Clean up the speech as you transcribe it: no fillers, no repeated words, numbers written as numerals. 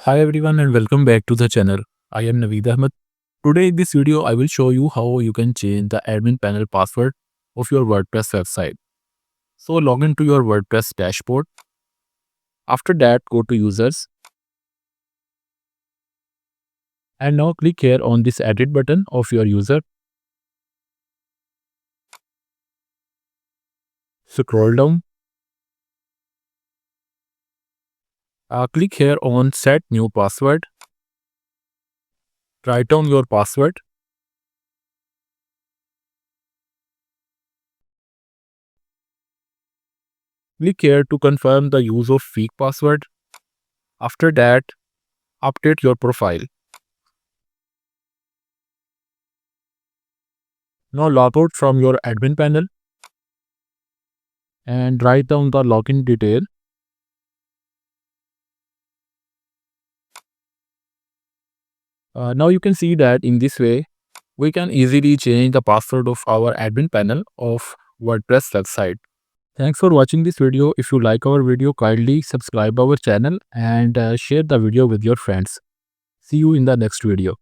Hi everyone and welcome back to the channel. I am Naveed Ahmed. Today in this video I will show you how you can change the admin panel password of your WordPress website. So log into your WordPress dashboard. After that go to users and now click here on this edit button of your user. Scroll down. Click here on set new password. Write down your password. Click here to confirm the use of fake password. After that update your profile. Now log out from your admin panel and write down the login detail. Now you can see that in this way, we can easily change the password of our admin panel of WordPress website. Thanks for watching this video. If you like our video, kindly subscribe our channel and share the video with your friends. See you in the next video.